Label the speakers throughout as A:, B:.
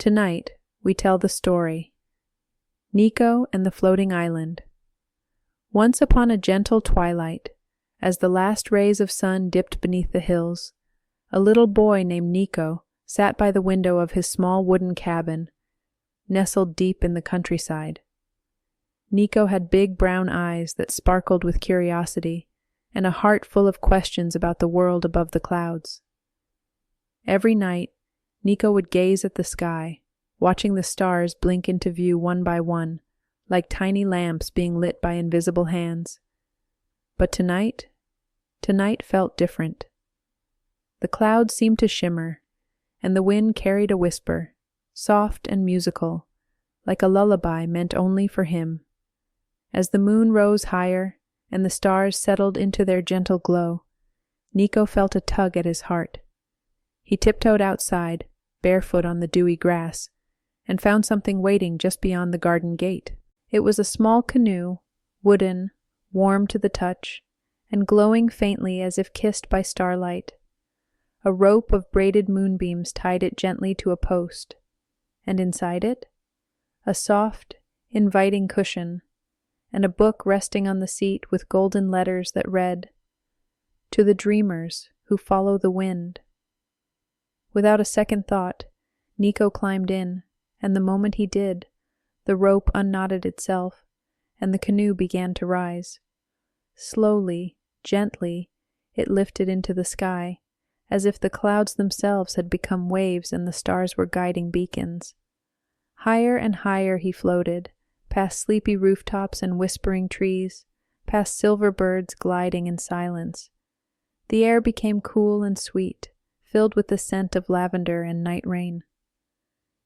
A: Tonight, we tell the story, Nico and the Floating Island. Once upon a gentle twilight, as the last rays of sun dipped beneath the hills, a little boy named Nico sat by the window of his small wooden cabin, nestled deep in the countryside. Nico had big brown eyes that sparkled with curiosity, and a heart full of questions about the world above the clouds. Every night, Nico would gaze at the sky, watching the stars blink into view one by one, like tiny lamps being lit by invisible hands. But tonight felt different. The clouds seemed to shimmer, and the wind carried a whisper, soft and musical, like a lullaby meant only for him. As the moon rose higher and the stars settled into their gentle glow, Nico felt a tug at his heart. He tiptoed outside, barefoot on the dewy grass, and found something waiting just beyond the garden gate. It was a small canoe, wooden, warm to the touch, and glowing faintly as if kissed by starlight. A rope of braided moonbeams tied it gently to a post, and inside it, a soft, inviting cushion, and a book resting on the seat with golden letters that read, "To the dreamers who follow the wind." Without a second thought, Nico climbed in, and the moment he did, the rope unknotted itself, and the canoe began to rise. Slowly, gently, it lifted into the sky, as if the clouds themselves had become waves and the stars were guiding beacons. Higher and higher he floated, past sleepy rooftops and whispering trees, past silver birds gliding in silence. The air became cool and sweet, filled with the scent of lavender and night rain.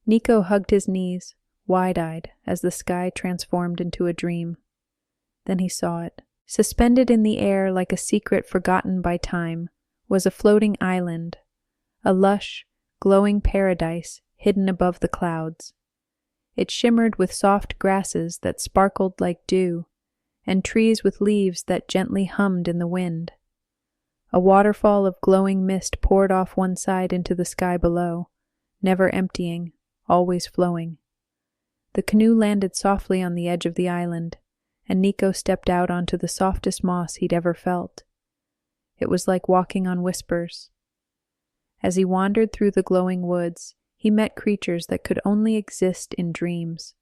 A: Nico hugged his knees, wide-eyed, as the sky transformed into a dream. Then he saw it. Suspended in the air like a secret forgotten by time was a floating island, a lush, glowing paradise hidden above the clouds. It shimmered with soft grasses that sparkled like dew, and trees with leaves that gently hummed in the wind. A waterfall of glowing mist poured off one side into the sky below, never emptying, always flowing. The canoe landed softly on the edge of the island, and Nico stepped out onto the softest moss he'd ever felt. It was like walking on whispers. As he wandered through the glowing woods, he met creatures that could only exist in dreams.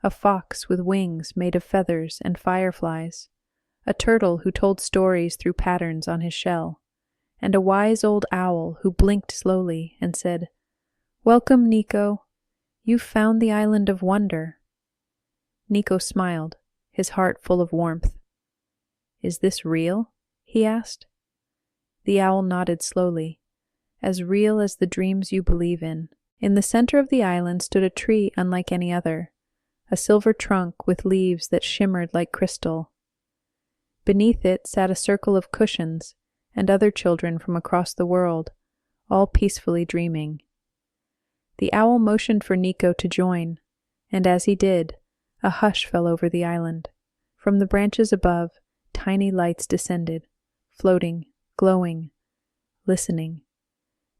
A: A fox with wings made of feathers and fireflies, a turtle who told stories through patterns on his shell, and a wise old owl who blinked slowly and said, "Welcome, Nico. You've found the island of wonder." Nico smiled, his heart full of warmth. "Is this real?" he asked. The owl nodded slowly. "As real as the dreams you believe in." In the center of the island stood a tree unlike any other, a silver trunk with leaves that shimmered like crystal. Beneath it sat a circle of cushions and other children from across the world, all peacefully dreaming. The owl motioned for Nico to join, and as he did, a hush fell over the island. From the branches above, tiny lights descended, floating, glowing, listening.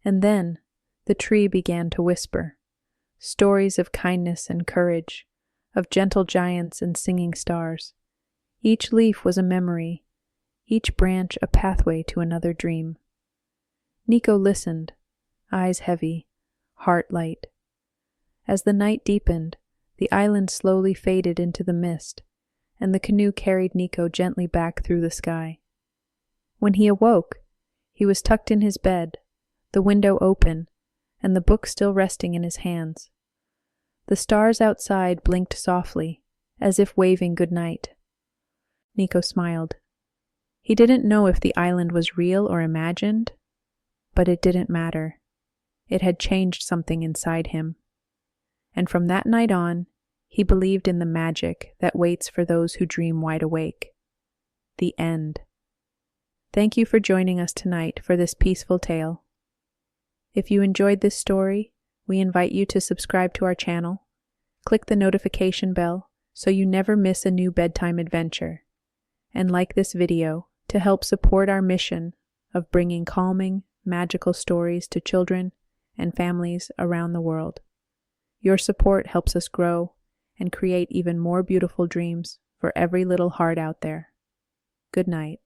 A: And then the tree began to whisper, stories of kindness and courage, of gentle giants and singing stars. Each leaf was a memory, each branch a pathway to another dream. Nico listened, eyes heavy, heart light. As the night deepened, the island slowly faded into the mist, and the canoe carried Nico gently back through the sky. When he awoke, he was tucked in his bed, the window open, and the book still resting in his hands. The stars outside blinked softly, as if waving good night. Nico smiled. He didn't know if the island was real or imagined, but it didn't matter. It had changed something inside him. And from that night on, he believed in the magic that waits for those who dream wide awake. The end. Thank you for joining us tonight for this peaceful tale. If you enjoyed this story, we invite you to subscribe to our channel, click the notification bell so you never miss a new bedtime adventure, and like this video to help support our mission of bringing calming, magical stories to children and families around the world. Your support helps us grow and create even more beautiful dreams for every little heart out there. Good night.